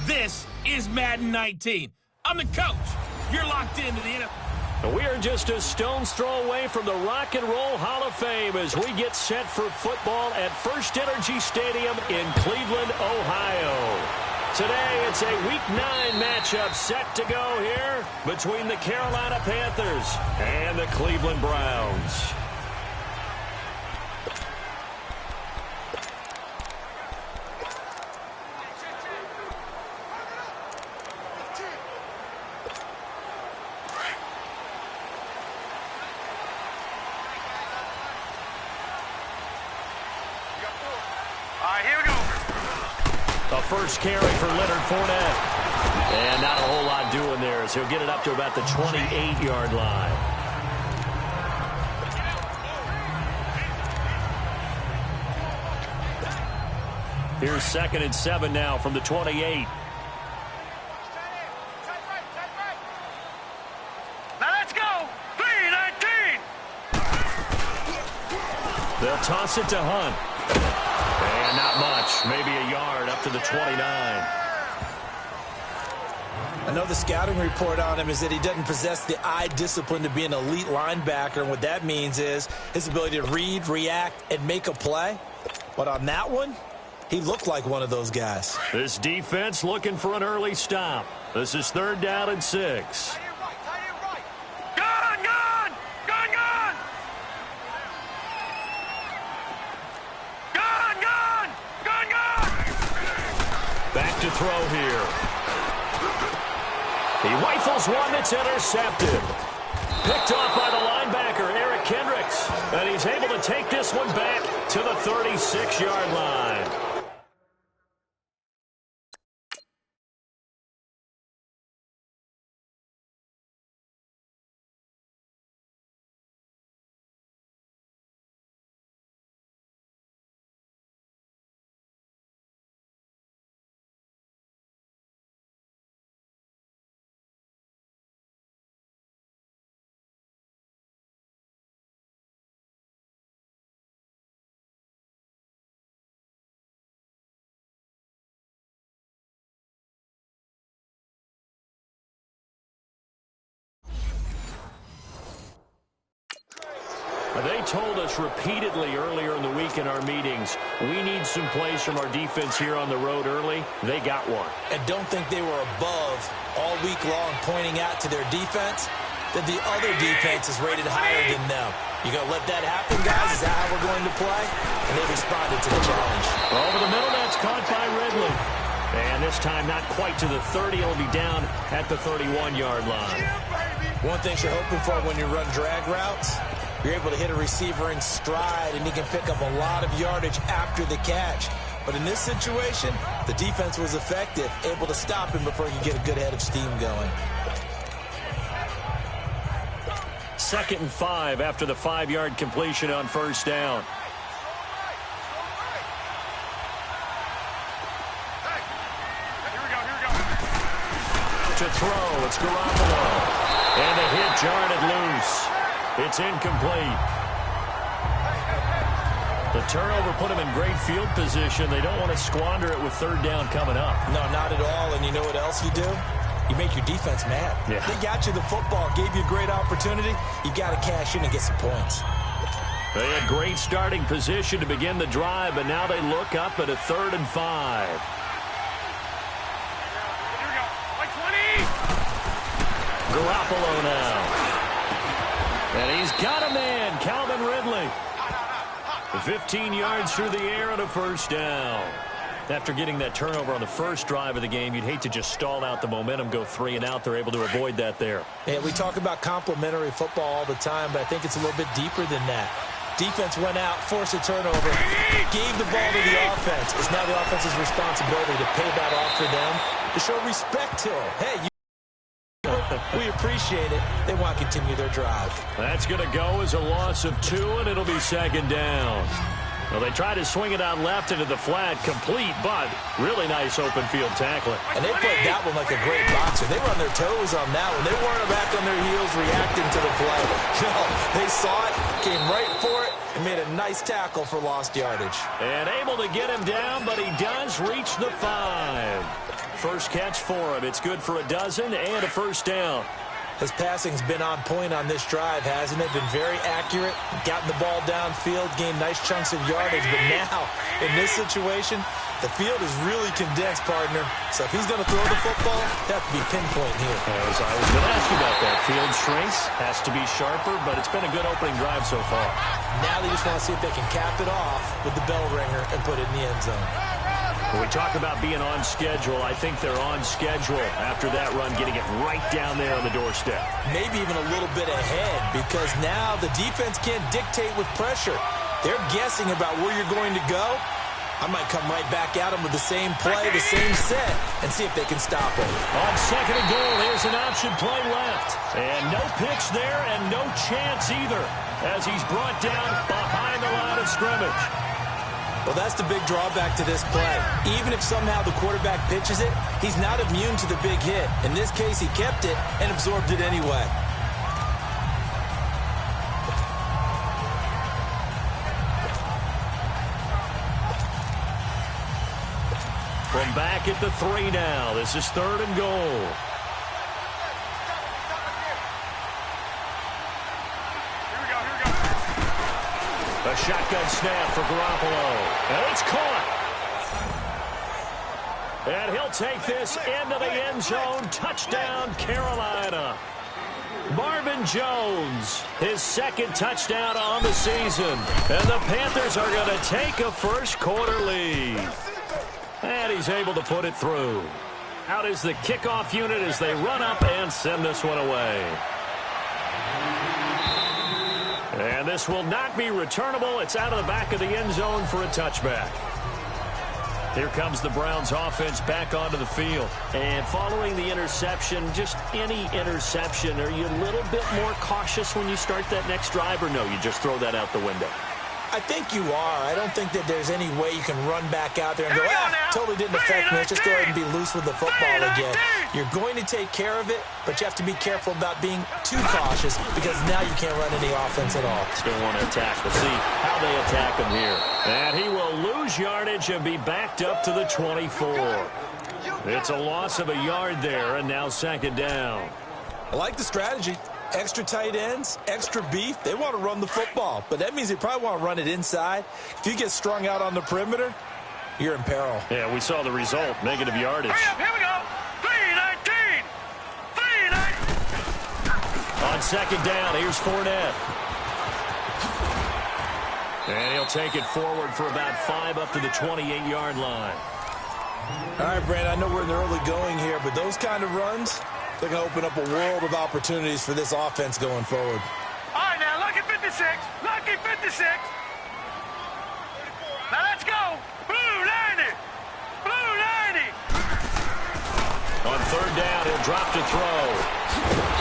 This is Madden 19. I'm the coach. You're locked into the NFL. We are just a stone's throw away from the Rock and Roll Hall of Fame as we get set for football at First Energy Stadium in Cleveland, Ohio. Today, it's a Week 9 matchup set to go here between the Carolina Panthers and the Cleveland Browns. First carry for Leonard Fournette. And not a whole lot doing there as he'll get it up to about the 28-yard line. Here's 2nd and 7 now from the 28. Now let's go! 3-19! They'll toss it to Hunt. And not much, maybe a yard up to the 29. I know the scouting report on him is that he doesn't possess the eye discipline to be an elite linebacker. And what that means is his ability to read, react, and make a play. But on that one, he looked like one of those guys. This defense looking for an early stop. This is 3rd down and 6. Back to throw here. He rifles one that's intercepted. Picked off by the linebacker, Eric Kendricks. And he's able to take this one back to the 36-yard line. They told us repeatedly earlier in the week in our meetings, we need some plays from our defense here on the road early. They got one. And don't think they were above all week long pointing out to their defense that the other defense is rated higher than them. You going to let that happen, guys? Is that how we're going to play? And they responded to the challenge. Over the middle, that's caught by Ridley. And this time not quite to the 30. It'll be down at the 31-yard line. One thing you're hoping for when you run drag routes, you're able to hit a receiver in stride, and he can pick up a lot of yardage after the catch. But in this situation, the defense was effective, able to stop him before he could get a good head of steam going. 2nd and 5 after the 5-yard completion on 1st down. To throw, it's Garoppolo. And the hit jarred loose. It's incomplete. The turnover put them in great field position. They don't want to squander it with 3rd down coming up. No, not at all. And you know what else you do? You make your defense mad. Yeah. They got you the football, gave you a great opportunity. You got to cash in and get some points. They had great starting position to begin the drive, but now they look up at a 3rd and 5. Garoppolo now. And he's got a man, Calvin Ridley. 15 yards through the air and a 1st down. After getting that turnover on the first drive of the game, you'd hate to just stall out the momentum, go 3 and out. They're able to avoid that there. Yeah, we talk about complementary football all the time, but I think it's a little bit deeper than that. Defense went out, forced a turnover, gave the ball to the offense. It's now the offense's responsibility to pay that off for them, to show respect to them. Hey, we appreciate it. They want to continue their drive. That's going to go as a loss of 2, and it'll be 2nd down. Well, they try to swing it out left into the flat, complete, but really nice open field tackling. And they played that one like a great boxer. They were on their toes on that one. They weren't back on their heels reacting to the play. No, they saw it, came right for it, and made a nice tackle for lost yardage. And able to get him down, but he does reach the 5. First catch for him. It's good for a dozen and a first down. His passing's been on point on this drive, hasn't it? Been very accurate, gotten the ball downfield, gained nice chunks of yardage. But now, in this situation, the field is really condensed, partner. So if he's going to throw the football, that have to be pinpoint here. As I was going to ask you about that, field shrinks, has to be sharper, but it's been a good opening drive so far. Now they just want to see if they can cap it off with the bell ringer and put it in the end zone. When we talk about being on schedule, I think they're on schedule after that run, getting it right down there on the doorstep. Maybe even a little bit ahead, because now the defense can't dictate with pressure. They're guessing about where you're going to go. I might come right back at them with the same play, the same set, and see if they can stop them. On second and goal, here's an option play left. And no pitch there and no chance either, as he's brought down behind the line of scrimmage. Well, that's the big drawback to this play. Even if somehow the quarterback pitches it, he's not immune to the big hit. In this case, he kept it and absorbed it anyway. From back at the 3 now. This is third and goal. A shotgun snap for Garoppolo. And it's caught. And he'll take this into the end zone. Touchdown, Carolina. Marvin Jones, his second touchdown on the season. And the Panthers are going to take a first quarter lead. And he's able to put it through. Out is the kickoff unit as they run up and send this one away. And this will not be returnable. It's out of the back of the end zone for a touchback. Here comes the Browns offense back onto the field. And following the interception, just any interception, are you a little bit more cautious when you start that next drive, or no, you just throw that out the window? I think you are. I don't think that there's any way you can run back out there and go, totally didn't affect me. Let's just go ahead and be loose with the football again. You're going to take care of it, but you have to be careful about being too cautious, because now you can't run any offense at all. Still want to attack. We'll see how they attack him here. And he will lose yardage and be backed up to the 24. It's a loss of a yard there, and now second down. I like the strategy. Extra tight ends, extra beef. They want to run the football, but that means they probably want to run it inside. If you get strung out on the perimeter, you're in peril. Yeah, we saw the result, negative yardage. Hurry up, here we go. 3-19. 3-19. On second down, here's Fournette. And he'll take it forward for about 5 up to the 28-yard line. All right, Brandon, I know we're in the early going here, but those kind of runs, they're going to open up a world of opportunities for this offense going forward. All right, now, lucky 56. Lucky 56. Now, let's go. Blue 90. Blue 90. On third down, he'll drop to throw.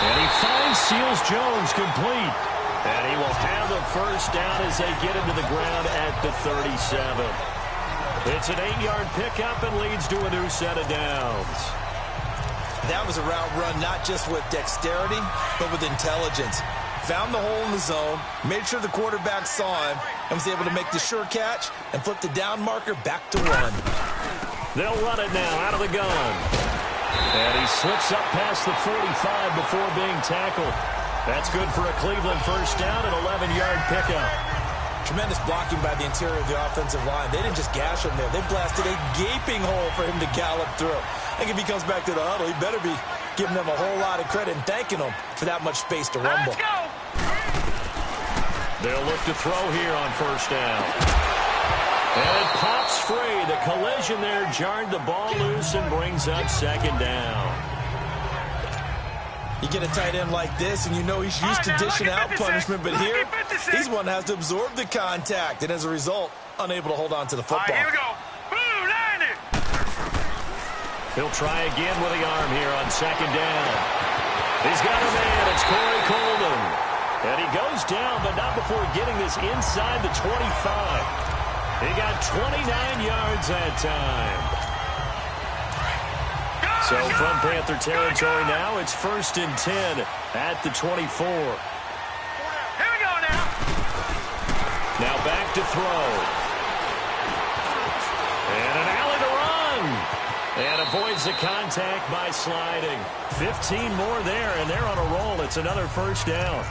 And he finds Seals Jones complete. And he will have the first down as they get him to the ground at the 37. It's an 8-yard pickup and leads to a new set of downs. That was a route run not just with dexterity, but with intelligence. Found the hole in the zone, made sure the quarterback saw him, and was able to make the sure catch and flip the down marker back to run. They'll run it now out of the gun. And he slips up past the 45 before being tackled. That's good for a Cleveland first down and 11-yard pickup. Tremendous blocking by the interior of the offensive line. They didn't just gash him there. They blasted a gaping hole for him to gallop through. I think if he comes back to the huddle, he better be giving them a whole lot of credit and thanking them for that much space to rumble. Let's go. They'll look to throw here on first down. And it pops free. The collision there jarred the ball loose and brings up second down. You get a tight end like this, and you know he's used to dishing out punishment, but here, he's one that has to absorb the contact, and as a result, unable to hold on to the football. All right, here we go. Blue 90. He'll try again with the arm here on second down. He's got a man. It's Corey Coleman. And he goes down, but not before getting this inside the 25. He got 29 yards that time. So from Panther territory now, it's 1st and 10 at the 24. Here we go now. Now back to throw. And an alley to run. And avoids the contact by sliding. 15 more there, and they're on a roll. It's another first down.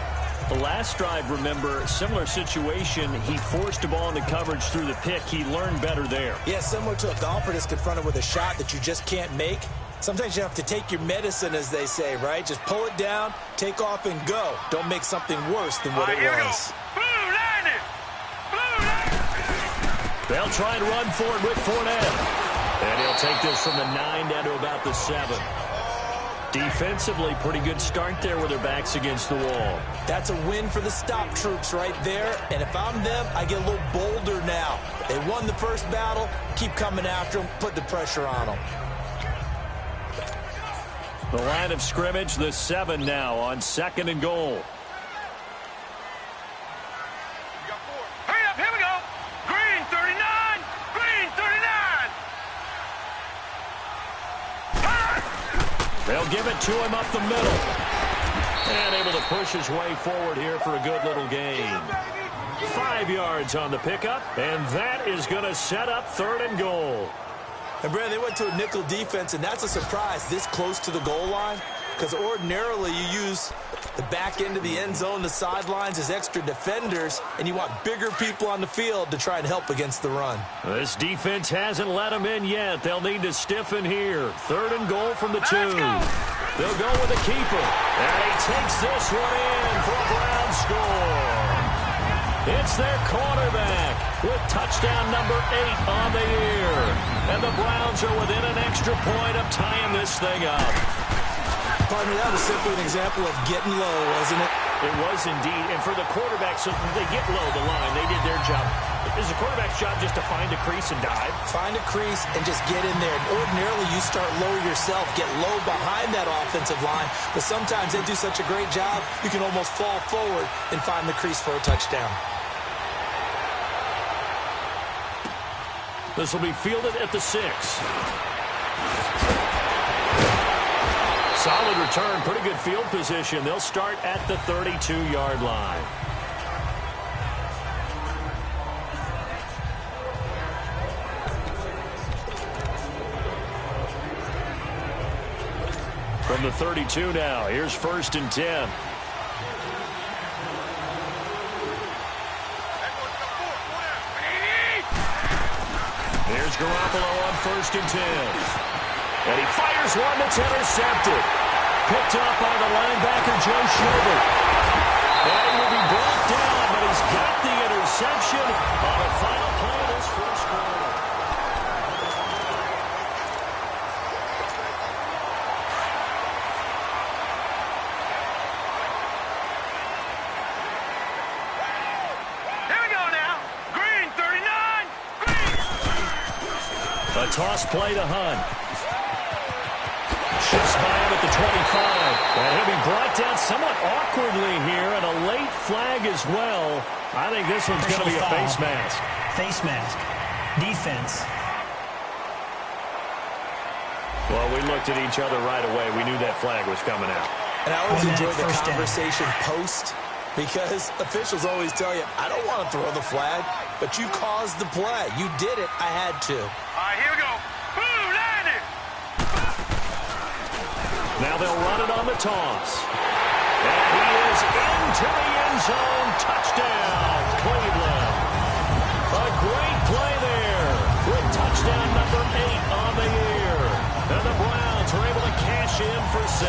The last drive, remember, similar situation. He forced a ball into coverage through the pick. He learned better there. Yeah, similar to a golfer that's confronted with a shot that you just can't make. Sometimes you have to take your medicine, as they say, right? Just pull it down, take off, and go. Don't make something worse than what it was. Blue line it. Blue line. They'll try and run for it with Fournette. And he'll take this from the 9 down to about the 7. Defensively, pretty good start there with their backs against the wall. That's a win for the stop troops right there. And if I'm them, I get a little bolder now. They won the first battle. Keep coming after them. Put the pressure on them. The line of scrimmage, the 7 now on 2nd and goal. Hurry up, here we go. Green 39. Green 39. They'll give it to him up the middle. And able to push his way forward here for a good little gain. 5 yards on the pickup, and that is going to set up 3rd and goal. And, Brad, they went to a nickel defense, and that's a surprise this close to the goal line, because ordinarily you use the back end of the end zone, the sidelines as extra defenders, and you want bigger people on the field to try and help against the run. This defense hasn't let them in yet. They'll need to stiffen here. 3rd and goal from the 2. They'll go with the keeper. And he takes this one in for a Brown score. It's their quarterback with touchdown number 8 on the year. And the Browns are within an extra point of tying this thing up. Partner, that was simply an example of getting low, wasn't it? It was indeed. And for the quarterback, so they get low the line. They did their job. Is the quarterback's job just to find a crease and dive? Find a crease and just get in there. And ordinarily, you start low yourself, get low behind that offensive line. But sometimes they do such a great job, you can almost fall forward and find the crease for a touchdown. This will be fielded at the 6. Solid return, pretty good field position. They'll start at the 32-yard line. From the 32 now, here's 1st and 10. Here's Garoppolo on 1st and 10. And he fires one that's intercepted. Picked up by the linebacker, Joe Schobert. And he will be brought down, but he's got the interception on the final play of this first quarter. Here we go now. Green 39. Green. A toss play to Hunt. Shifts by him at the 25. And he'll be brought down somewhat awkwardly here, and a late flag as well. I think this one's going to be a face mask. Face mask. Defense. Well, we looked at each other right away. We knew that flag was coming out. And I always enjoy the First down. conversation post, because officials always tell you, I don't want to throw the flag, but you caused the play. You did it. I had to. All right, here we go. Blue line it. Now they'll run it on the toss. And he is into the end zone. Touchdown, Cleveland. A great play there with touchdown number 8 on the year. And the Browns were able to cash in for 6.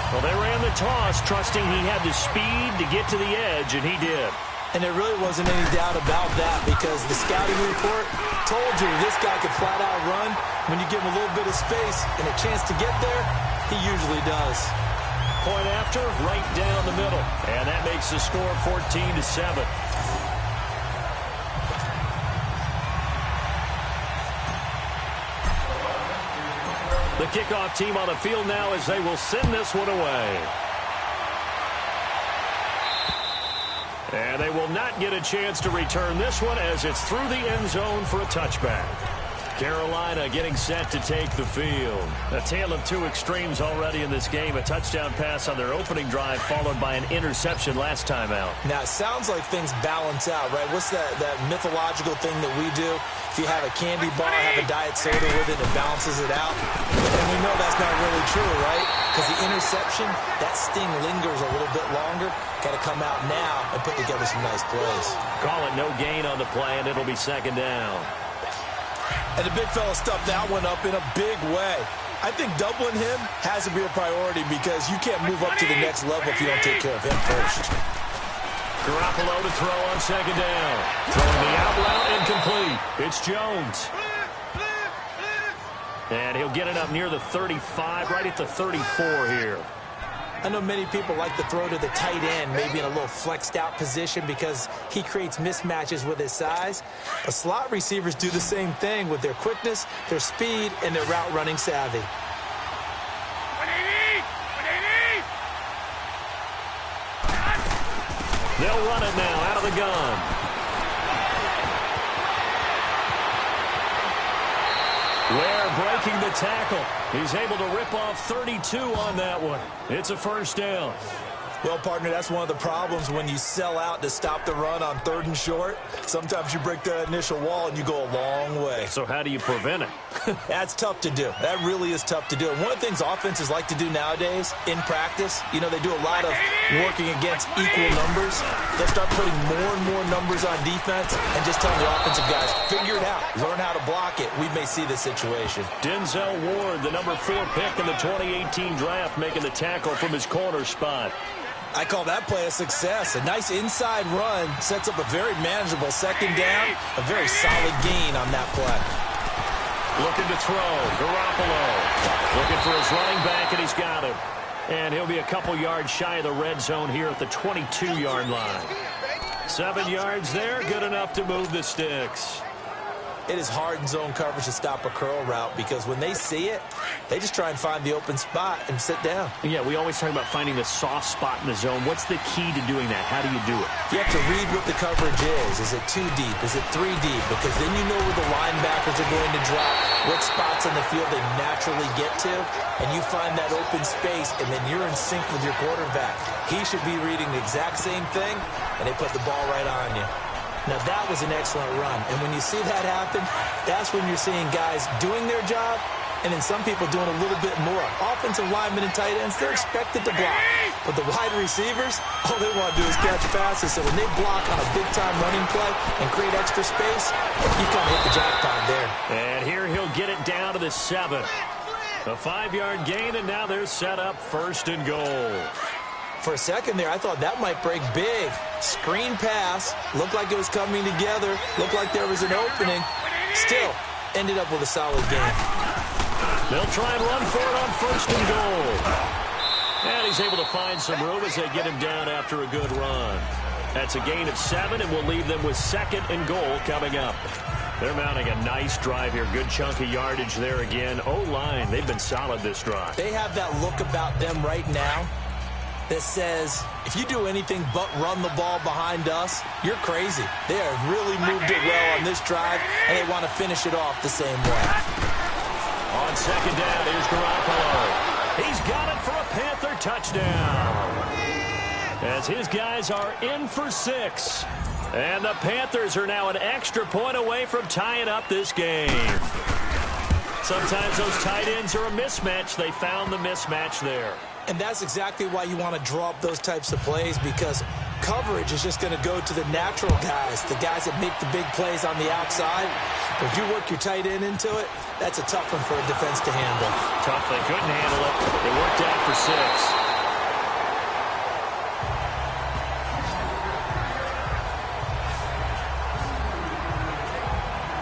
Well, they ran the toss, trusting he had the speed to get to the edge, and he did. And there really wasn't any doubt about that, because the scouting report told you this guy could flat out run. When you give him a little bit of space and a chance to get there, he usually does. Point after, right down the middle. And that makes the score 14-7. The kickoff team on the field now as they will send this one away. And they will not get a chance to return this one as it's through the end zone for a touchback. Carolina getting set to take the field. A tale of two extremes already in this game. A touchdown pass on their opening drive followed by an interception last time out. Now, it sounds like things balance out, right? What's that mythological thing that we do? If you have a candy bar, have a diet soda with it, it balances it out. And we know that's not really true, right? Because the interception, that sting lingers a little bit longer. Got to come out now and put together some nice plays. Call it no gain on the play, and it'll be second down. And the big fella stuffed that one up in a big way. I think doubling him has to be a priority because you can't move up to the next level if you don't take care of him first. Garoppolo to throw on second down. Throwing the out route incomplete. It's Jones. And he'll get it up near the 35, right at the 34 here. I know many people like to throw to the tight end, maybe in a little flexed out position because he creates mismatches with his size. But slot receivers do the same thing with their quickness, their speed, and their route running savvy. They'll run it now out of the gun. Ware breaking the tackle. He's able to rip off 32 on that one. It's a first down. Well, partner, that's one of the problems when you sell out to stop the run on 3rd and short. Sometimes you break the initial wall and you go a long way. So how do you prevent it? That's tough to do. That really is tough to do. And one of the things offenses like to do nowadays in practice, you know, they do a lot of working against equal numbers. They'll start putting more and more numbers on defense and just telling the offensive guys, figure it out, learn how to block it. We may see this situation. Denzel Ward, the number 4 pick in the 2018 draft, making the tackle from his corner spot. I call that play a success. A nice inside run sets up a very manageable second down, a very solid gain on that play. Looking to throw, Garoppolo. Looking for his running back, and he's got him. And he'll be a couple yards shy of the red zone here at the 22-yard line. 7 yards there, good enough to move the sticks. It is hard in zone coverage to stop a curl route because when they see it, they just try and find the open spot and sit down. Yeah, we always talk about finding the soft spot in the zone. What's the key to doing that? How do you do it? You have to read what the coverage is. Is it 2 deep? Is it 3 deep? Because then you know where the linebackers are going to drop, what spots on the field they naturally get to, and you find that open space, and then you're in sync with your quarterback. He should be reading the exact same thing, and they put the ball right on you. Now, that was an excellent run. And when you see that happen, that's when you're seeing guys doing their job and then some people doing a little bit more. Offensive linemen and tight ends, they're expected to block. But the wide receivers, all they want to do is catch passes. So when they block on a big-time running play and create extra space, you kind of hit the jackpot there. And here he'll get it down to the 7. A 5-yard gain, and now they're set up 1st and goal. For a second there, I thought that might break big. Screen pass. Looked like it was coming together. Looked like there was an opening. Still, ended up with a solid game. They'll try and run for it on 1st and goal. And he's able to find some room as they get him down after a good run. That's a gain of 7, and we'll leave them with 2nd and goal coming up. They're mounting a nice drive here. Good chunk of yardage there again. O-line, they've been solid this drive. They have that look about them right now that says, if you do anything but run the ball behind us, you're crazy. They have really moved it well on this drive, and they want to finish it off the same way. On 2nd down, here's Garoppolo. He's got it for a Panther touchdown. As his guys are in for 6. And the Panthers are now an extra point away from tying up this game. Sometimes those tight ends are a mismatch. They found the mismatch there. And that's exactly why you want to draw up those types of plays, because coverage is just going to go to the natural guys, the guys that make the big plays on the outside. But if you work your tight end into it, that's a tough one for a defense to handle. Tough. They couldn't handle it. They worked out for 6.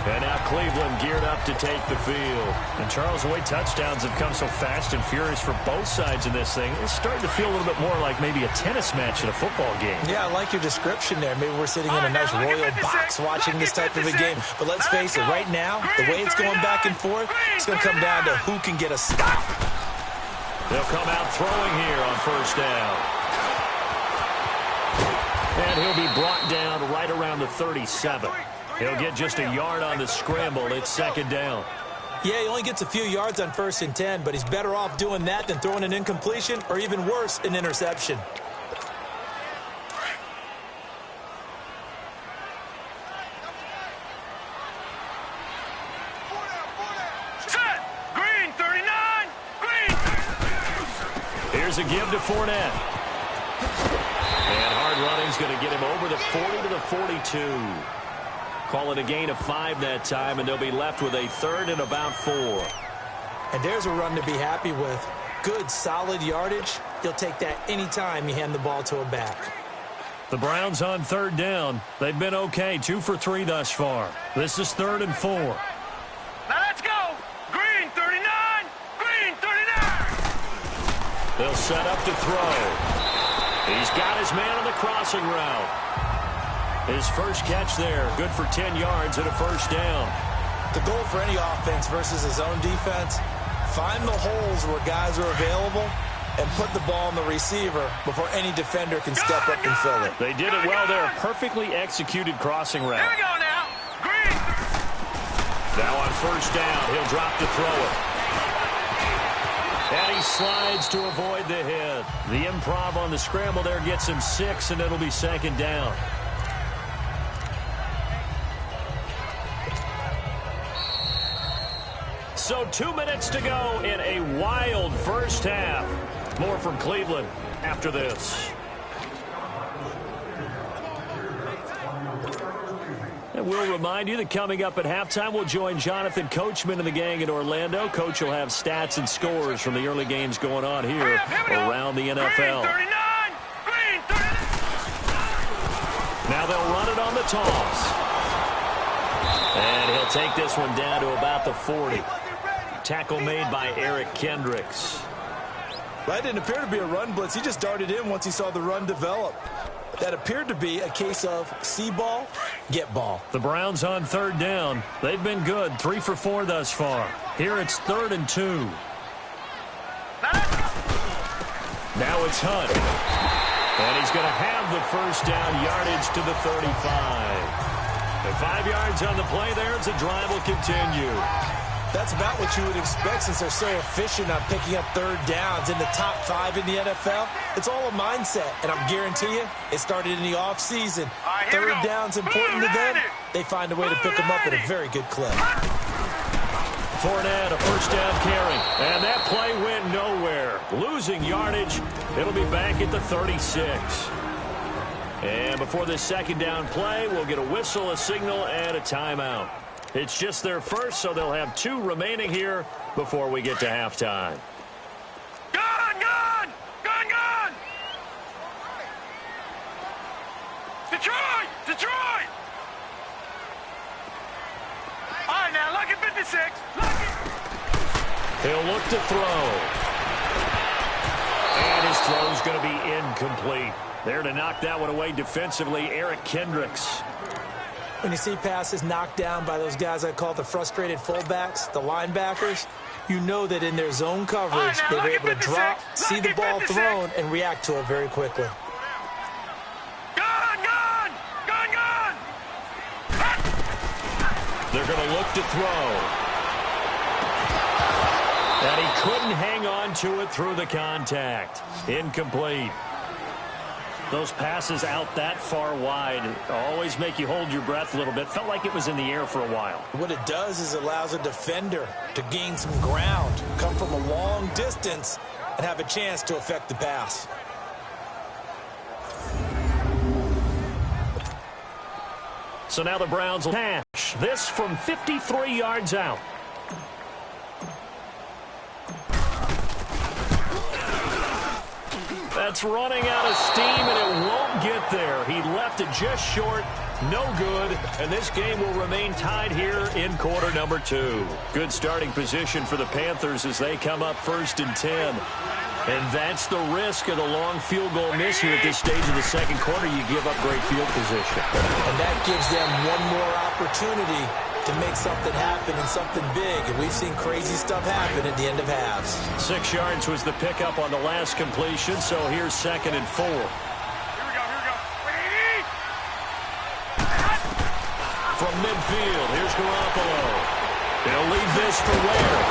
And now Cleveland geared up to take the field. And Charles, the way touchdowns have come so fast and furious for both sides in this thing, it's starting to feel a little bit more like maybe a tennis match in a football game. Yeah, I like your description there. Maybe we're sitting in a nice royal box watching this type of a game. But let's face it, right now, the way it's going back and forth, it's going to come down to who can get a stop. They'll come out throwing here on 1st down. And he'll be brought down right around the 37. He'll get just a yard on the scramble. It's second down. Yeah, he only gets a few yards on 1st and 10, but he's better off doing that than throwing an incompletion or even worse, an interception. Set! Green, 39! Green! Here's a give to Fournette. And hard running's going to get him over the 40 to the 42. Call it a gain of 5 that time, and they'll be left with a 3rd and about 4. And there's a run to be happy with. Good, solid yardage. He'll take that any time you hand the ball to a back. The Browns on 3rd down. They've been okay, 2 for 3 thus far. This is 3rd and 4. Now let's go! Green, 39! Green, 39! They'll set up to throw. He's got his man on the crossing route. His first catch there, good for 10 yards and a 1st down. The goal for any offense versus his own defense, find the holes where guys are available and put the ball on the receiver before any defender can step up and fill it. They did it well there. Perfectly executed crossing route. Here we go now! Green! Now on 1st down, he'll drop to throw it. And he slides to avoid the hit. The improv on the scramble there gets him 6, and it'll be 2nd down. So 2 minutes to go in a wild first half. More from Cleveland after this. And we'll remind you that coming up at halftime, we'll join Jonathan Coachman and the gang in Orlando. Coach will have stats and scores from the early games going on here around the NFL. Green, 39! Green, 39! Now they'll run it on the toss. And he'll take this one down to about the 40. Tackle made by Eric Kendricks. That didn't appear to be a run blitz. He just darted in once he saw the run develop. That appeared to be a case of see ball, get ball. The Browns on 3rd down. They've been good, 3 for 4 thus far. Here it's 3rd and 2. Now it's Hunt. And he's going to have the 1st down, yardage to the 35. And 5 yards on the play there as the drive will continue. That's about what you would expect since they're so efficient on picking up 3rd downs in the top 5 in the NFL. It's all a mindset, and I guarantee you, it started in the offseason. 3rd down's important to them. They find a way to pick them up at a very good clip. Fournette, a 1st down carry, and that play went nowhere. Losing yardage, it'll be back at the 36. And before this 2nd down play, we'll get a whistle, a signal, and a timeout. It's just their first, so they'll have 2 remaining here before we get to halftime. Gone, gone! Gone, gone! Detroit! Detroit! All right, now, lucky 56. Lucky. He'll look to throw. And his throw's going to be incomplete. There to knock that one away defensively, Eric Kendricks. When you see passes knocked down by those guys I call the frustrated fullbacks, the linebackers, you know that in their zone coverage, they were able to drop, see the ball thrown, and react to it very quickly. Gone, gone! Gone, gone! They're going to look to throw. And he couldn't hang on to it through the contact. Incomplete. Those passes out that far wide always make you hold your breath a little bit. Felt like it was in the air for a while. What it does is it allows a defender to gain some ground, come from a long distance, and have a chance to affect the pass. So now the Browns will pass. This from 53 yards out. That's running out of steam, and it won't get there. He left it just short. No good. And this game will remain tied here in quarter number 2. Good starting position for the Panthers as they come up 1st and 10. And that's the risk of the long field goal miss here at this stage of the 2nd quarter. You give up great field position. And that gives them one more opportunity to make something happen and something big. And we've seen crazy stuff happen at the end of halves. 6 yards was the pickup on the last completion, so here's 2nd and 4. Here we go, here we go. from midfield. Here's Garoppolo. He'll leave this for Ware.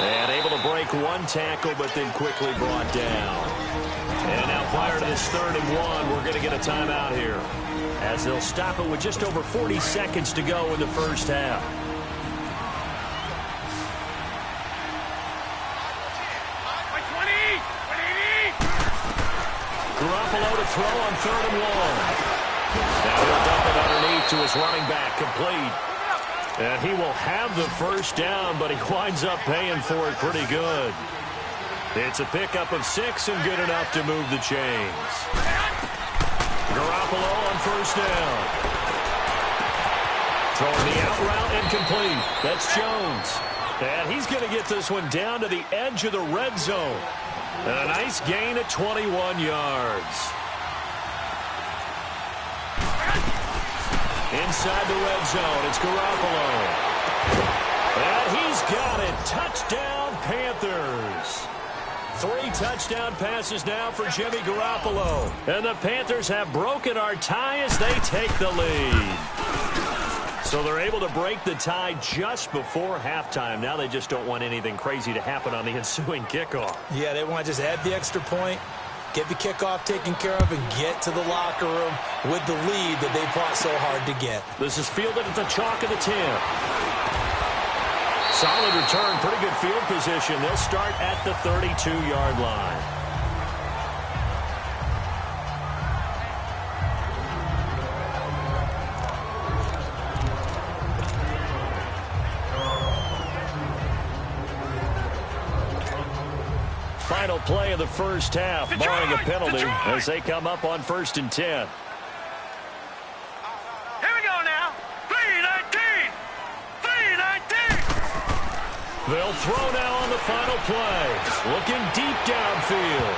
And able to break one tackle, but then quickly brought down. And now prior to this 3rd and 1, we're going to get a timeout here, as they'll stop it with just over 40 seconds to go in the first half. Garoppolo to throw on 3rd and 1. Now he'll dump it underneath to his running back, complete. And he will have the first down, but he winds up paying for it pretty good. It's a pickup of 6 and good enough to move the chains. Garoppolo on 1st down. Throwing the out route incomplete. That's Jones. And he's going to get this one down to the edge of the red zone. And a nice gain at 21 yards. Inside the red zone, it's Garoppolo. And he's got it. Touchdown, Panthers. 3 touchdown passes now for Jimmy Garoppolo. And the Panthers have broken our tie as they take the lead. So they're able to break the tie just before halftime. Now they just don't want anything crazy to happen on the ensuing kickoff. Yeah, they want to just add the extra point, get the kickoff taken care of, and get to the locker room with the lead that they fought so hard to get. This is fielded at the chalk of the 10. Solid return, pretty good field position. They'll start at the 32-yard line. Final play of the first half, barring a penalty, as they come up on 1st and 10. Here we go now. 3-19. 3-19. They'll throw now on the final play. Looking deep downfield.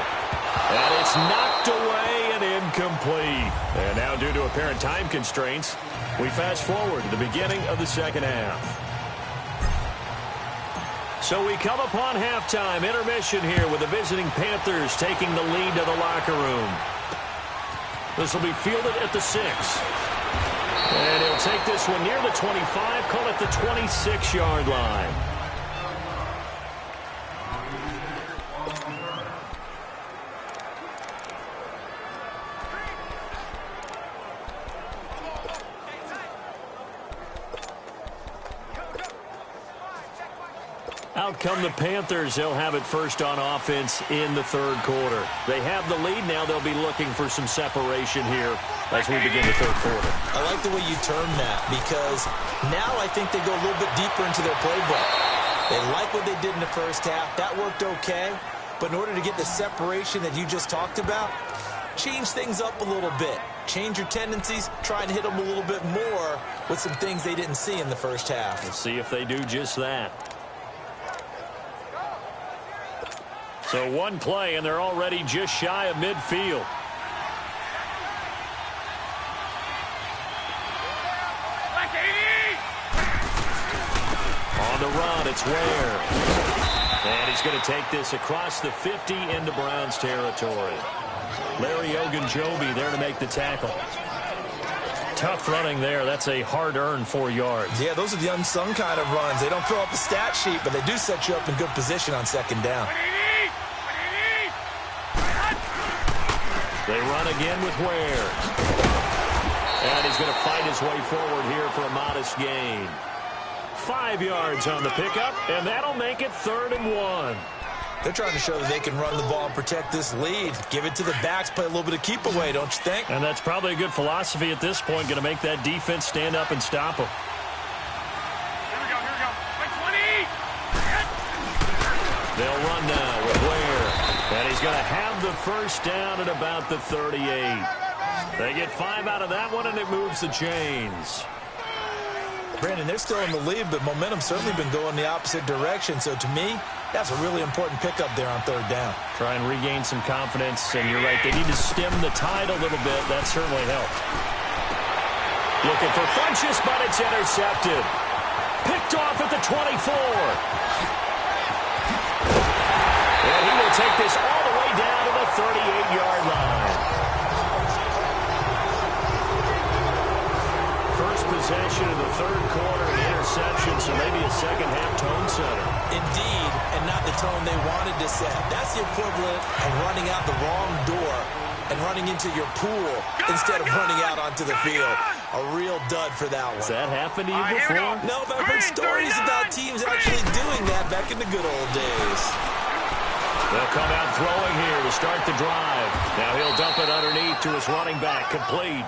And it's knocked away and incomplete. And now, due to apparent time constraints, we fast forward to the beginning of the second half. So we come upon halftime, intermission here with the visiting Panthers taking the lead to the locker room. This will be fielded at the 6. And he'll take this one near the 25, call it the 26-yard line. Out come the Panthers. They'll have it first on offense in the 3rd quarter. They have the lead now. They'll be looking for some separation here as we begin the 3rd quarter. I like the way you term that, because now I think they go a little bit deeper into their playbook. They like what they did in the first half. That worked okay. But in order to get the separation that you just talked about, change things up a little bit. Change your tendencies. Try and hit them a little bit more with some things they didn't see in the first half. Let's see if they do just that. So one play, and they're already just shy of midfield. On the run, it's Ware. And he's going to take this across the 50 into Browns territory. Larry Ogunjobi there to make the tackle. Tough running there. That's a hard-earned 4 yards. Yeah, those are the unsung kind of runs. They don't fill up the stat sheet, but they do set you up in good position on 2nd down. They run again with Ware. And he's going to fight his way forward here for a modest gain. 5 yards on the pickup, and that'll make it 3rd and 1. They're trying to show that they can run the ball and protect this lead. Give it to the backs, play a little bit of keep away, don't you think? And that's probably a good philosophy at this point, going to make that defense stand up and stop them. Here we go, here we go. 20. They'll run now with Ware. And he's going to have the first down at about the 38. They get 5 out of that one, and it moves the chains. Brandon, they're still in the lead, but momentum's certainly been going the opposite direction. So to me, that's a really important pickup there on 3rd down. Try and regain some confidence, and you're right, they need to stem the tide a little bit. That certainly helped. Looking for Funchess, but it's intercepted. Picked off at the 24. And he will take this all the way down to the 38-yard line. First third quarter, an interception, so maybe a second-half tone setter. Indeed, and not the tone they wanted to set. That's the equivalent of running out the wrong door and running into your pool instead of running out onto the field. A real dud for that one. Has that happened to you before? No, but I've heard stories about teams actually doing that back in the good old days. They'll come out throwing here to start the drive. Now he'll dump it underneath to his running back, complete.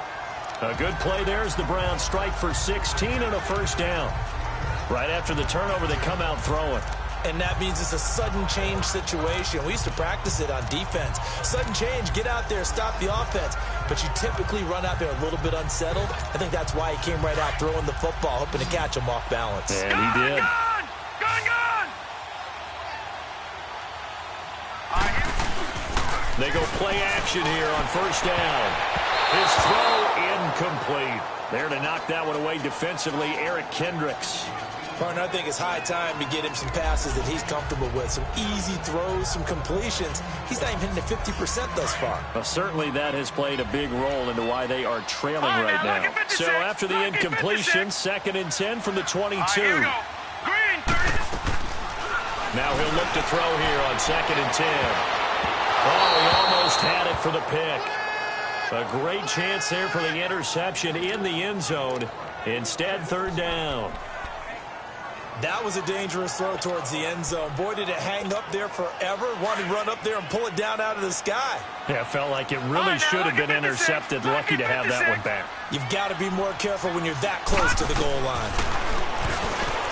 A good play there as the Browns strike for 16 and a first down. Right after the turnover, they come out throwing. And that means it's a sudden change situation. We used to practice it on defense. Sudden change, get out there, stop the offense. But you typically run out there a little bit unsettled. I think that's why he came right out throwing the football, hoping to catch him off balance. And he did. Gone! They go play action here on first down. His throw incomplete. There to knock that one away defensively, Eric Kendricks. Partner, I think it's high time to get him some passes that he's comfortable with. Some easy throws, some completions. He's not even hitting the 50% thus far. Well, certainly that has played a big role into why they are trailing right now. So after the incompletion, 2nd and 10 from the 22. Here we go. Green, 30. Now he'll look to throw here on 2nd and 10. Oh, he almost had it for the pick. A great chance there for the interception in the end zone. Instead, 3rd down. That was a dangerous throw towards the end zone. Boy, did it hang up there forever. Wanted to run up there and pull it down out of the sky. Yeah, it felt like it really should have been intercepted. Lucky to have that one back. You've got to be more careful when you're that close to the goal line.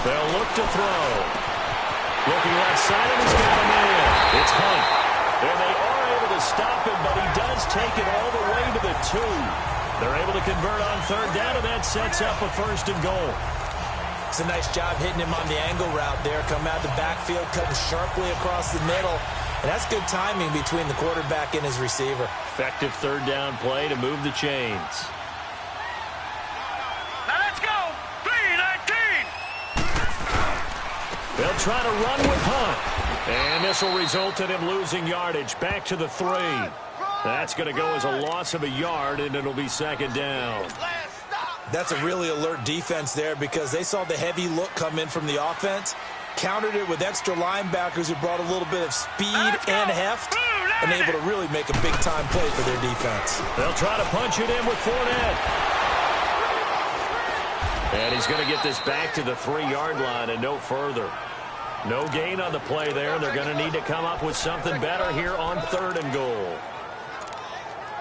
They'll look to throw. Looking left side, and he's got him in. It's Hunt. And they are able to stop him, but he does take it all the way to the 2. They're able to convert on 3rd down, and that sets up a 1st and goal. It's a nice job hitting him on the angle route there. Coming out the backfield, cutting sharply across the middle. And that's good timing between the quarterback and his receiver. Effective 3rd down play to move the chains. Now let's go. 3-19. They'll try to run with Hunt. And this will result in him losing yardage. Back to the 3. That's going to go as a loss of a yard, and it'll be 2nd down. That's a really alert defense there because they saw the heavy look come in from the offense, countered it with extra linebackers who brought a little bit of speed and heft, and able to really make a big-time play for their defense. They'll try to punch it in with Fournette. And he's going to get this back to the 3-yard line and no further. No gain on the play there. They're going to need to come up with something better here on 3rd and goal.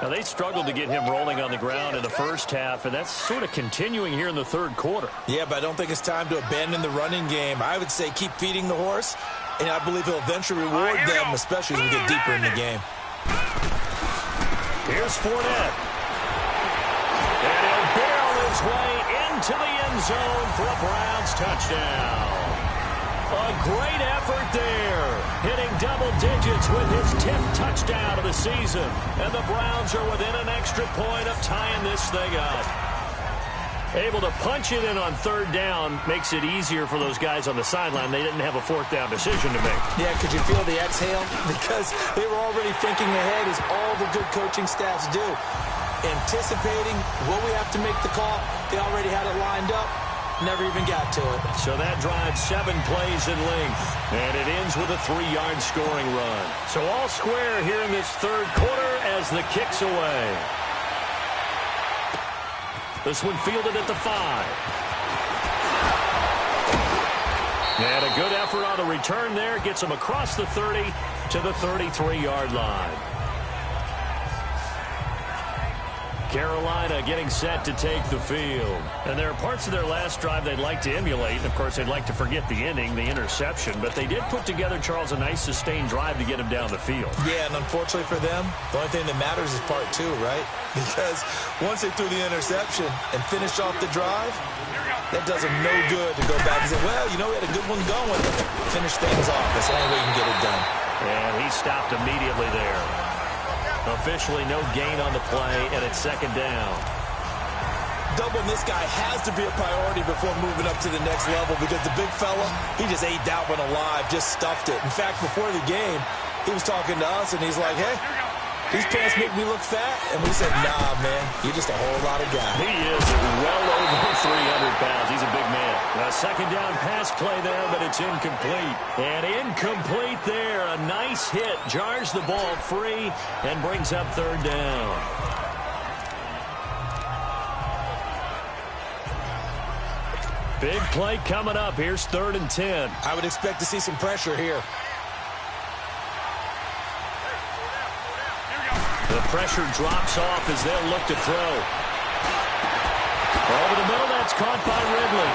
Now, they struggled to get him rolling on the ground in the first half, and that's sort of continuing here in the 3rd quarter. Yeah, but I don't think it's time to abandon the running game. I would say keep feeding the horse, and I believe he'll eventually reward them, especially as we get deeper in the game. Here's Fournette. And he'll barrel his way into the end zone for a Browns touchdown. A great effort there, hitting double digits with his 10th touchdown of the season. And the Browns are within an extra point of tying this thing up. Able to punch it in on 3rd down makes it easier for those guys on the sideline. They didn't have a 4th down decision to make. Yeah, could you feel the exhale? Because they were already thinking ahead, as all the good coaching staffs do. Anticipating what we have to make the call. They already had it lined up. Never even got to it. So that drives 7 plays in length. And it ends with a 3-yard scoring run. So all square here in this 3rd quarter as the kick's away. This one fielded at the 5. And a good effort on the return there. Gets him across the 30 to the 33-yard line. Carolina getting set to take the field. And there are parts of their last drive they'd like to emulate. And, of course, they'd like to forget the inning, the interception. But they did put together, Charles, a nice sustained drive to get him down the field. Yeah, and unfortunately for them, the only thing that matters is part 2, right? Because once they threw the interception and finished off the drive, that does them no good to go back and say, well, you know, we had a good one going. Finish things off. That's the only way you can get it done. And he stopped immediately there. Officially no gain on the play, and it's 2nd down. Doubling this guy has to be a priority before moving up to the next level because the big fella, he just ate that one alive, just stuffed it. In fact, before the game, he was talking to us, and he's like, hey, these pants make me look fat. And we said, nah, man, you're just a whole lot of guy. He is well over 300 pounds. He's a big man. A second down pass play there, but it's incomplete. And incomplete there. A nice hit. Jars the ball free and brings up third down. Big play coming up. Here's 3rd and 10. I would expect to see some pressure here. The pressure drops off as they'll look to throw. Over the middle, that's caught by Ridley.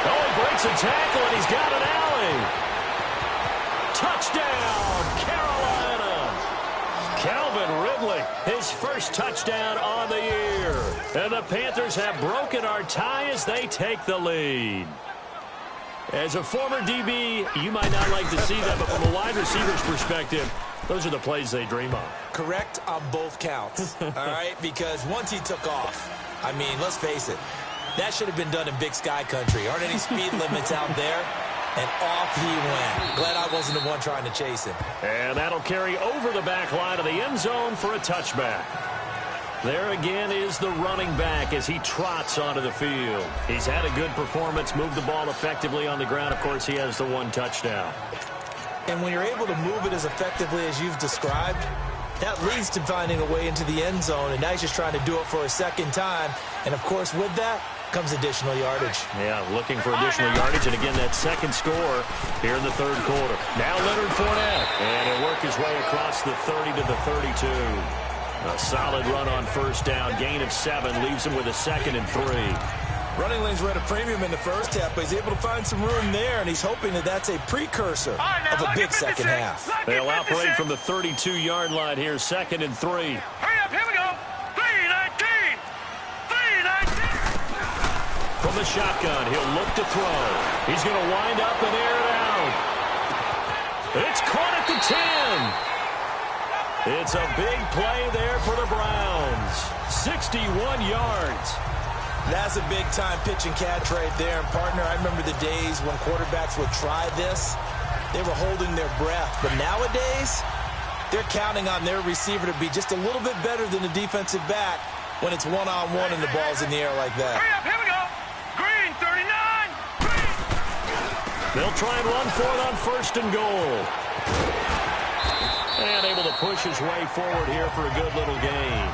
Oh, he breaks a tackle, and he's got an alley. Touchdown, Carolina. Calvin Ridley, his first touchdown on the year. And the Panthers have broken our tie as they take the lead. As a former DB, you might not like to see that, but from a wide receiver's perspective, those are the plays they dream of. Correct on both counts, all right? Because once he took off, I mean, let's face it, that should have been done in Big Sky country. Aren't any speed limits out there? And off he went. Glad I wasn't the one trying to chase him. And that'll carry over the back line of the end zone for a touchback. There again is the running back as he trots onto the field. He's had a good performance, moved the ball effectively on the ground. Of course, he has the one touchdown. And when you're able to move it as effectively as you've described, that leads to finding a way into the end zone, and now he's just trying to do it for a second time. And, of course, with that comes additional yardage. Yeah, looking for additional yardage, and again, that second score here in the third quarter. Now Leonard Fournette, and he'll work his way across the 30 to the 32. A solid run on first down, gain of 7, leaves him with a 2nd and 3. Running lanes were at a premium in the first half, but he's able to find some room there, and he's hoping that that's a precursor of a big second half. They'll operate from the 32-yard line here, 2nd and 3. Hurry up, here we go. 3-19. 3-19. From the shotgun, he'll look to throw. He's going to wind up and air it out. It's caught at the 10. It's a big play there for the Browns. 61 yards. That's a big-time pitch and catch right there. And, partner, I remember the days when quarterbacks would try this. They were holding their breath. But nowadays, they're counting on their receiver to be just a little bit better than the defensive back when it's one-on-one and the ball's in the air like that. Hurry up, here we go. Green, 39. Green. They'll try and run for it on 1st and goal. And able to push his way forward here for a good little gain.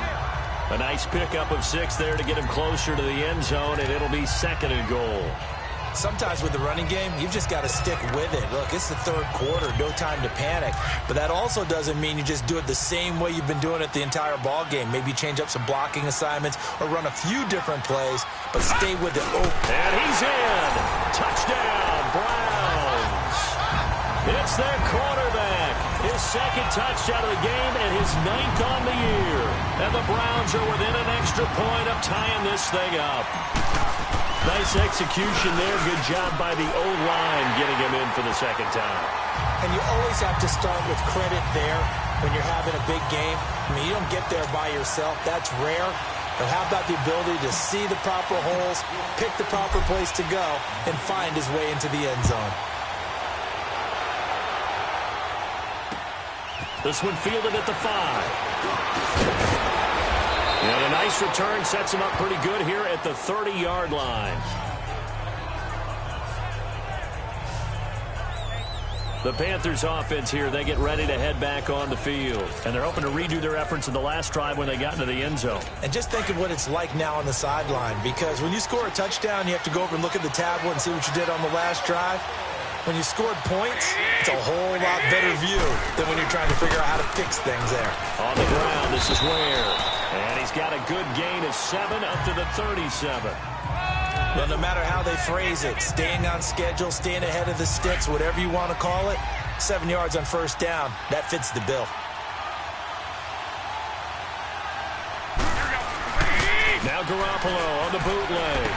A nice pickup of 6 there to get him closer to the end zone, and it'll be 2nd and goal. Sometimes with the running game, you've just got to stick with it. Look, it's the third quarter, no time to panic. But that also doesn't mean you just do it the same way you've been doing it the entire ball game. Maybe change up some blocking assignments or run a few different plays, but stay with it. Oh. And he's in. Touchdown, Browns. It's their quarterback. His 2nd touchdown of the game and his 9th on the year. And the Browns are within an extra point of tying this thing up. Nice execution there. Good job by the O-line getting him in for the 2nd time. And you always have to start with credit there when you're having a big game. I mean, you don't get there by yourself. That's rare. But how about the ability to see the proper holes, pick the proper place to go, and find his way into the end zone? This one fielded at the 5. And a nice return sets him up pretty good here at the 30-yard line. The Panthers offense here, they get ready to head back on the field. And they're hoping to redo their efforts in the last drive when they got into the end zone. And just think of what it's like now on the sideline, because when you score a touchdown, you have to go over and look at the tablet and see what you did on the last drive. When you scored points, it's a whole lot better view than when you're trying to figure out how to fix things there. On the ground, this is Ware. And he's got a good gain of 7 up to the 37. Well, no matter how they phrase it, staying on schedule, staying ahead of the sticks, whatever you want to call it, 7 yards on first down, that fits the bill. Now Garoppolo on the bootleg.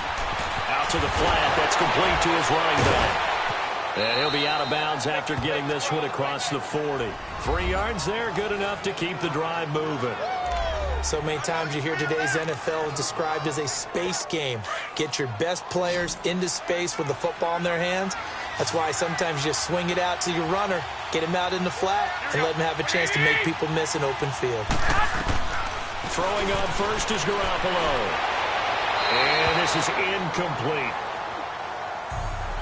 Out to the flat, that's complete to his running back. And he'll be out of bounds after getting this one across the 40. 3 yards there, good enough to keep the drive moving. So many times you hear today's NFL described as a space game. Get your best players into space with the football in their hands. That's why sometimes you just swing it out to your runner, get him out in the flat, and let him have a chance to make people miss an open field. Throwing on first is Garoppolo. And this is incomplete.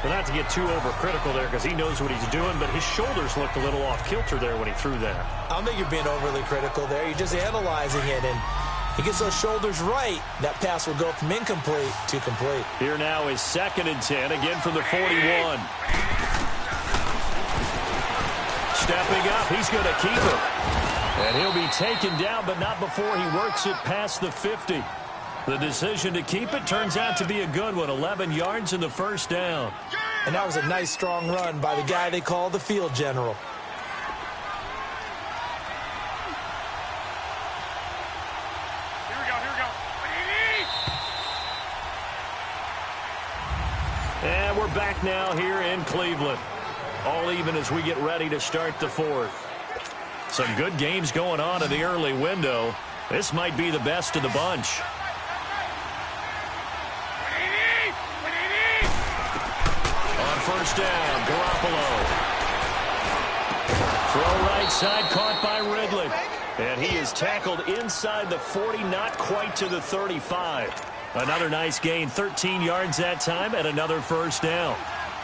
But not to get too overcritical there because he knows what he's doing, but his shoulders looked a little off kilter there when he threw that. I don't think you're being overly critical there. You're just analyzing it, and he gets those shoulders right, that pass will go from incomplete to complete. Here now is 2nd and 10, again from the 41. Stepping up, he's going to keep it. And he'll be taken down, but not before he works it past the 50. The decision to keep it turns out to be a good one, 11 yards in the first down. And that was a nice, strong run by the guy they call the field general. Here we go. And we're back now here in Cleveland. All even as we get ready to start the 4th. Some good games going on in the early window. This might be the best of the bunch. On first down, Garoppolo. Throw right side, caught by Ridley. And he is tackled inside the 40, not quite to the 35. Another nice gain, 13 yards that time, and another first down.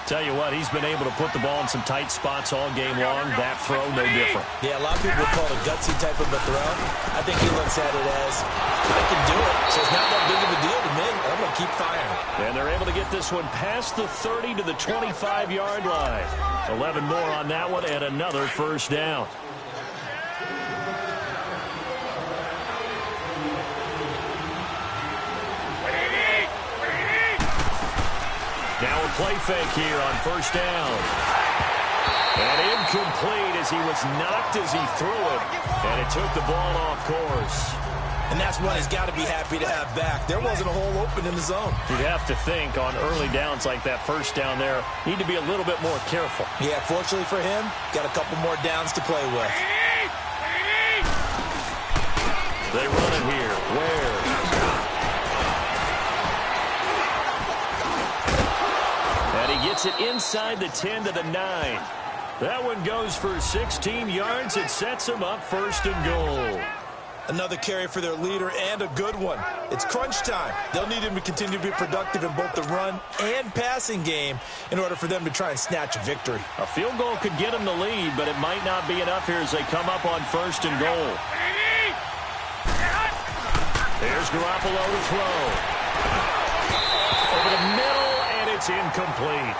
Tell you what, he's been able to put the ball in some tight spots all game long. That throw, no different. Yeah, a lot of people would call it a gutsy type of a throw. I think he looks at it as, I can do it, so it's not that big of a deal to me. I'm going to keep firing. And they're able to get this one past the 30 to the 25-yard line. 11 more on that one, and another first down. Now a play fake here on first down. And incomplete as he was knocked as he threw it. And it took the ball off course. And that's what he's got to be happy to have back. There wasn't a hole open in the zone. You'd have to think on early downs like that first down there, need to be a little bit more careful. Yeah, fortunately for him, got a couple more downs to play with. They run it here. Where? And he gets it inside the 10 to the 9. That one goes for 16 yards. It sets him up 1st and goal. Another carry for their leader and a good one. It's crunch time. They'll need him to continue to be productive in both the run and passing game in order for them to try and snatch a victory. A field goal could get them the lead, but it might not be enough here as they come up on 1st and goal. There's Garoppolo to throw. Over the middle, and it's incomplete.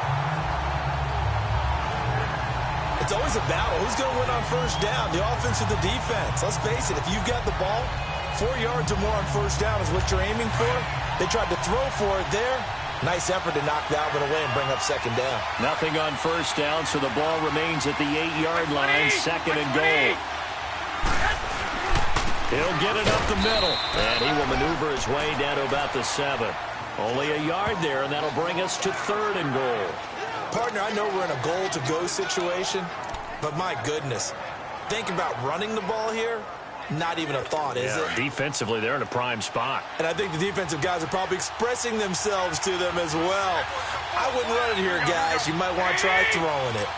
It's always a battle. Who's going to win on first down, the offense or the defense? Let's face it, if you've got the ball, 4 yards or more on first down is what you're aiming for. They tried to throw for it there. Nice effort to knock that one away and bring up 2nd down. Nothing on first down, so the ball remains at the 8-yard line, 2nd and goal. He'll get it up the middle, and he will maneuver his way down to about the 7. Only a yard there, and that'll bring us to 3rd and goal. Partner, I know we're in a goal-to-go situation, but my goodness, think about running the ball here, not even a thought, is it? Defensively, they're in a prime spot. And I think the defensive guys are probably expressing themselves to them as well. I wouldn't run it here, guys. You might want to try throwing it.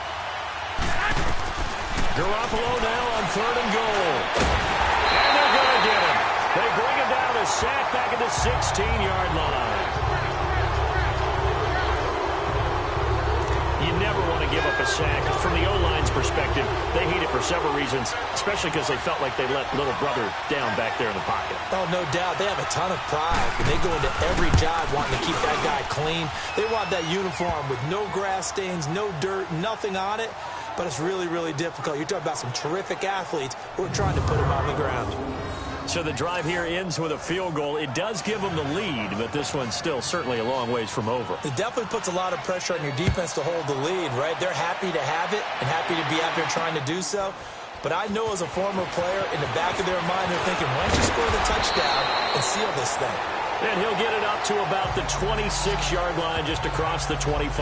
Garoppolo now on 3rd and goal. And they're going to get him. They bring him down, a sack back at the 16-yard line. You never want to give up a sack. From the O-line's perspective, they hate it for several reasons, especially because they felt like they let little brother down back there in the pocket. Oh, no doubt. They have a ton of pride. And they go into every job wanting to keep that guy clean. They want that uniform with no grass stains, no dirt, nothing on it. But it's really, really difficult. You're talking about some terrific athletes who are trying to put him on the ground. So the drive here ends with a field goal. It does give them the lead, but this one's still certainly a long ways from over. It definitely puts a lot of pressure on your defense to hold the lead, right? They're happy to have it and happy to be out there trying to do so. But I know as a former player, in the back of their mind, they're thinking, why don't you score the touchdown and seal this thing? And he'll get it up to about the 26-yard line, just across the 25.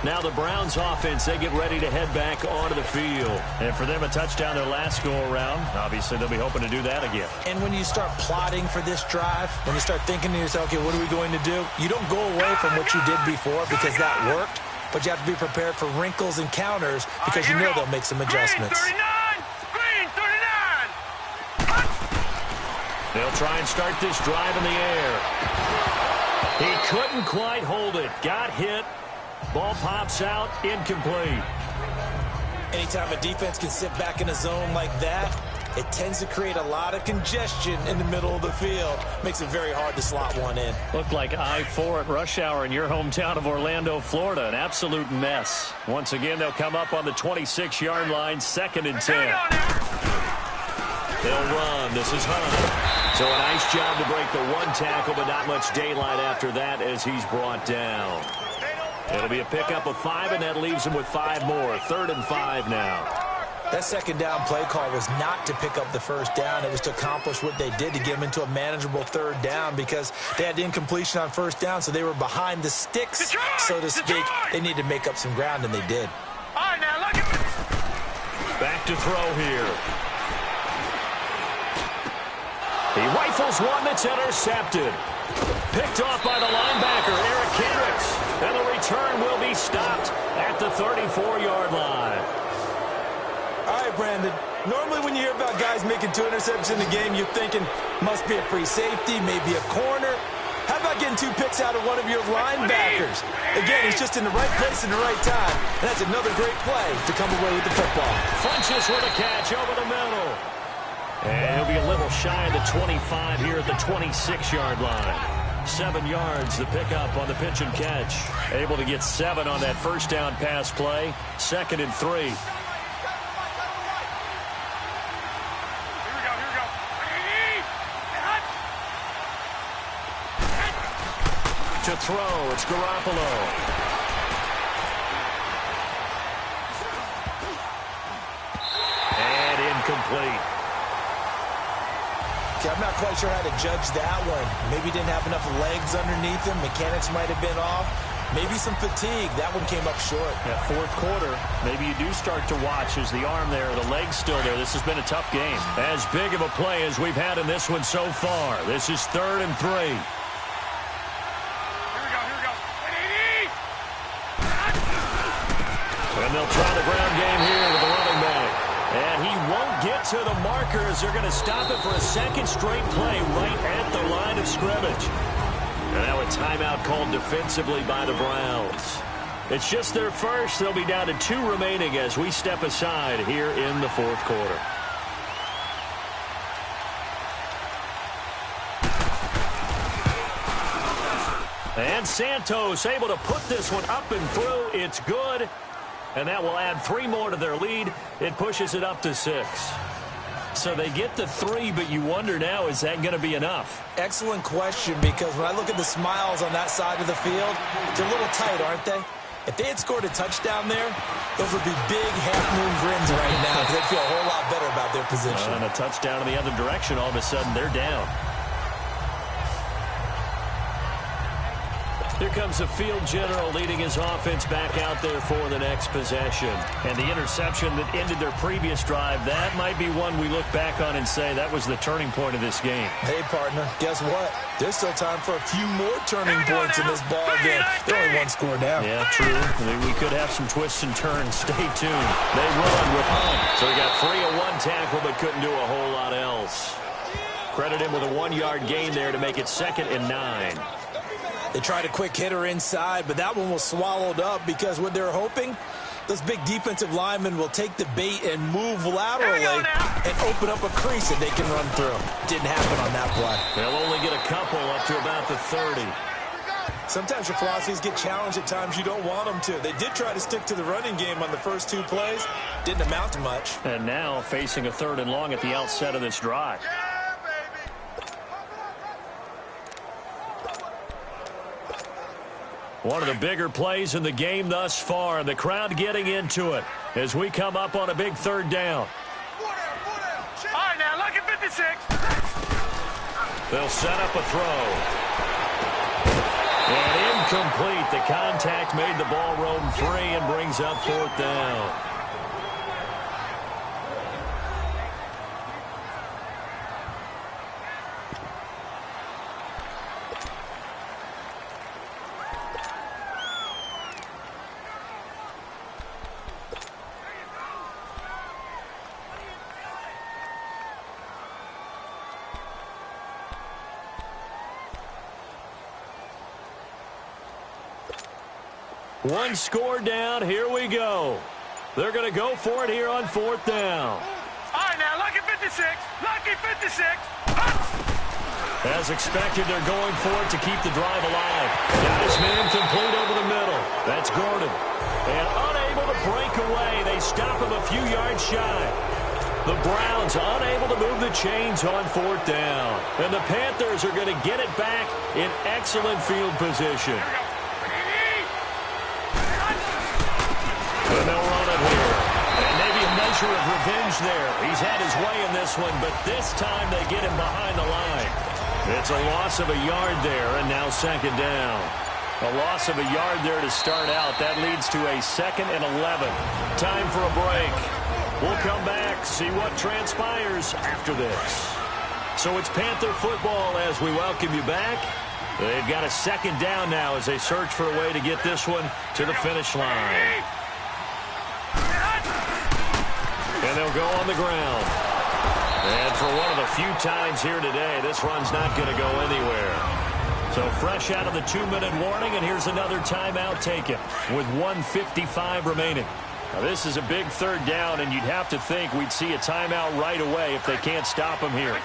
Now the Browns offense, they get ready to head back onto the field. And for them, a touchdown their last go-around. Obviously, they'll be hoping to do that again. And when you start plotting for this drive, when you start thinking to yourself, okay, what are we going to do? You don't go away from what you did before because that worked, but you have to be prepared for wrinkles and counters because you know they'll make some adjustments. Green 39! They'll try and start this drive in the air. He couldn't quite hold it. Got hit. Ball pops out, incomplete. Anytime a defense can sit back in a zone like that, it tends to create a lot of congestion in the middle of the field. Makes it very hard to slot one in. Looked like I-4 at rush hour in your hometown of Orlando, Florida. An absolute mess. Once again, they'll come up on the 26-yard line, 2nd and 10. They'll run. This is Hunt. So a nice job to break the one tackle, but not much daylight after that as he's brought down. It'll be a pickup of 5, and that leaves him with 5 more. 3rd and 5 now. That second down play call was not to pick up the first down. It was to accomplish what they did to get them into a manageable 3rd down because they had incompletion on first down, so they were behind the sticks, so to speak. They needed to make up some ground, and they did. All right, now look at Back to throw here. He rifles one that's intercepted. Picked off by the linebacker, Eric Kendricks. And the return will be stopped at the 34-yard line. All right, Brandon. Normally when you hear about guys making 2 interceptions in the game, you're thinking must be a free safety, maybe a corner. How about getting 2 picks out of one of your linebackers? Again, he's just in the right place at the right time. And that's another great play to come away with the football. Funches with a catch over the middle. And he'll be a little shy of the 25 here at the 26-yard line. 7 yards, the pickup on the pitch and catch. Able to get 7 on that first down pass play. 2nd and 3. Here we go. To throw, it's Garoppolo. And incomplete. Okay, I'm not quite sure how to judge that one. Maybe didn't have enough legs underneath him. Mechanics might have been off. Maybe some fatigue. That one came up short. That 4th quarter, maybe you do start to watch as the arm there, the leg's still there. This has been a tough game. As big of a play as we've had in this one so far. This is 3rd and 3. Here we go. And they'll try the ground game here with the running back. And he won't get to the marker as they're going to stop it for a 2nd straight play right at the line of scrimmage. And now a timeout called defensively by the Browns. It's just their first. They'll be down to 2 remaining as we step aside here in the 4th quarter. And Santos able to put this one up and through. It's good. And that will add 3 more to their lead. It pushes it up to 6. So they get the 3, but you wonder now, is that going to be enough? Excellent question, because when I look at the smiles on that side of the field, they're a little tight, aren't they? If they had scored a touchdown there, those would be big half-moon grins right now because they'd feel a whole lot better about their position. And a touchdown in the other direction, all of a sudden they're down. Here comes the field general leading his offense back out there for the next possession. And the interception that ended their previous drive, that might be one we look back on and say that was the turning point of this game. Hey, partner, guess what? There's still time for a few more turning points in this ball game. They're only 1 score down. Yeah, true. We could have some twists and turns. Stay tuned. They run with Hunt. So he got free of 1 tackle but couldn't do a whole lot else. Credit him with a 1-yard gain there to make it 2nd and 9. They tried a quick hitter inside, but that one was swallowed up because what they're hoping, those big defensive linemen will take the bait and move laterally and open up a crease that they can run through. Didn't happen on that play. They'll only get a couple up to about the 30. Sometimes your philosophies get challenged at times you don't want them to. They did try to stick to the running game on the first 2 plays. Didn't amount to much. And now facing a 3rd and long at the outset of this drive. One of the bigger plays in the game thus far, and the crowd getting into it as we come up on a big 3rd down. All right, now look at 56. They'll set up a throw. And Incomplete. The contact made the ball roam free and brings up 4th down. One score down. Here we go. They're going to go for it here on 4th down. All right, now, lucky 56. Lucky 56. As expected, they're going for it to keep the drive alive. Got his man complete over the middle. That's Gordon. And unable to break away. They stop him a few yards shy. The Browns unable to move the chains on 4th down. And the Panthers are going to get it back in excellent field position. And they'll run it here. And maybe a measure of revenge there. He's had his way in this one, but this time they get him behind the line. It's a loss of a yard there, and now 2nd down. A loss of a yard there to start out. That leads to a 2nd and 11. Time for a break. We'll come back, see what transpires after this. So it's Panther football as we welcome you back. They've got a 2nd down now as they search for a way to get this one to the finish line. And they'll go on the ground. And for one of the few times here today, this run's not going to go anywhere. So fresh out of the 2-minute warning, and here's another timeout taken with 1:55 remaining. Now this is a big 3rd down, and you'd have to think we'd see a timeout right away if they can't stop him here.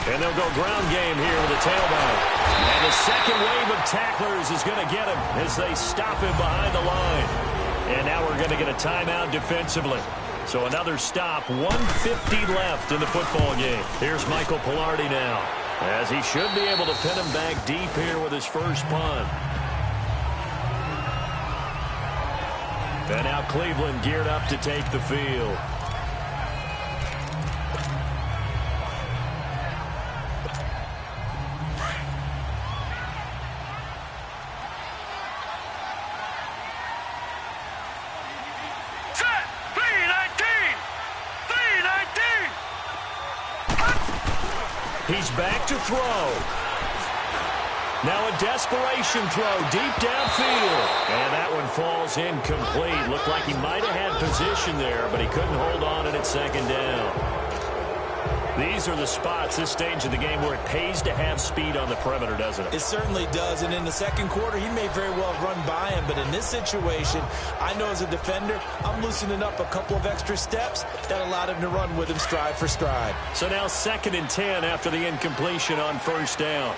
And they'll go ground game here with a tailback. And the second wave of tacklers is going to get him as they stop him behind the line. And now we're going to get a timeout defensively. So another stop, 1:50 left in the football game. Here's Michael Pilardi now, as he should be able to pin him back deep here with his first punt. And now Cleveland geared up to take the field. He's back to throw. Now a desperation throw deep downfield. And that one falls incomplete. Looked like he might have had position there, but he couldn't hold on and it's 2nd down. These are the spots, this stage of the game, where it pays to have speed on the perimeter, doesn't it? It certainly does, and in the 2nd quarter, he may very well run by him, but in this situation, I know as a defender, I'm loosening up a couple of extra steps that allowed him to run with him stride for stride. So now 2nd and 10 after the incompletion on 1st down.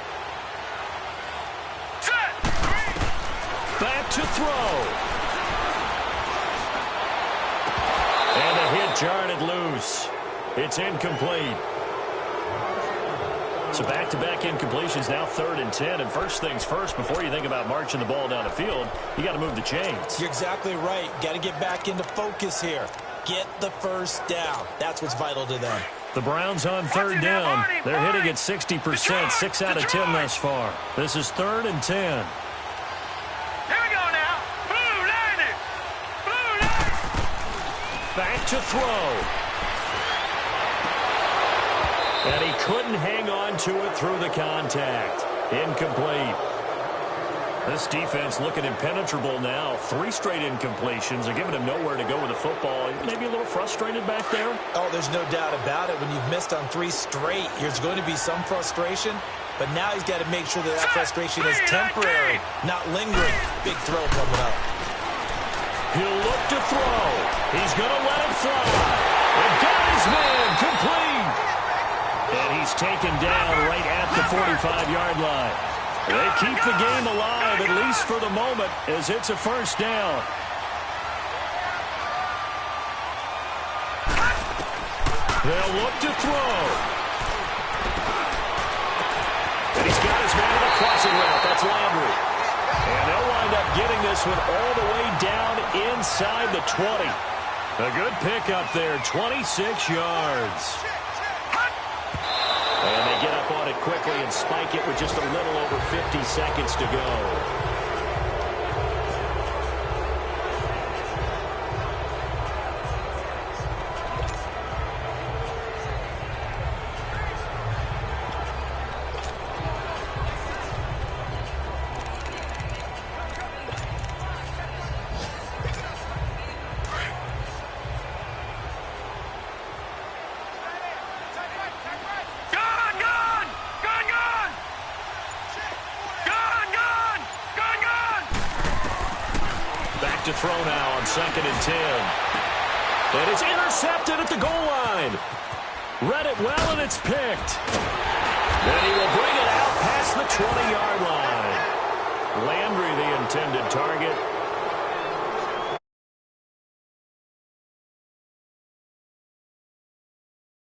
Back to throw. And a hit jarred it loose. It's incomplete. So back-to-back incompletions, now 3rd and 10. And first things first, before you think about marching the ball down the field, you got to move the chains. You're exactly right. Got to get back into focus here. Get the first down. That's what's vital to them. The Browns on 3rd down. They're hitting at 60%, 6 out of 10 thus far. This is 3rd and 10. Here we go now. Blue line. Blue line. Back to throw. And he couldn't hang on to it through the contact. Incomplete. This defense looking impenetrable now. 3 straight incompletions. They're giving him nowhere to go with the football. Maybe a little frustrated back there. Oh, there's no doubt about it. When you've missed on 3 straight, there's going to be some frustration. But now he's got to make sure that frustration is temporary, not lingering. Big throw coming up. He'll look to throw. He's going to let it fly. And got his man complete. And he's taken down right at the 45-yard line. They keep the game alive, at least for the moment, as it's a first down. They'll look to throw. And he's got his man in the crossing route. That's Landry. And they'll wind up getting this one all the way down inside the 20. A good pickup there, 26 yards. And they get up on it quickly and spike it with just a little over 50 seconds to go. To throw now on 2nd and 10. And it's intercepted at the goal line. Read it well, and it's picked. And he will bring it out past the 20-yard line. Landry, the intended target.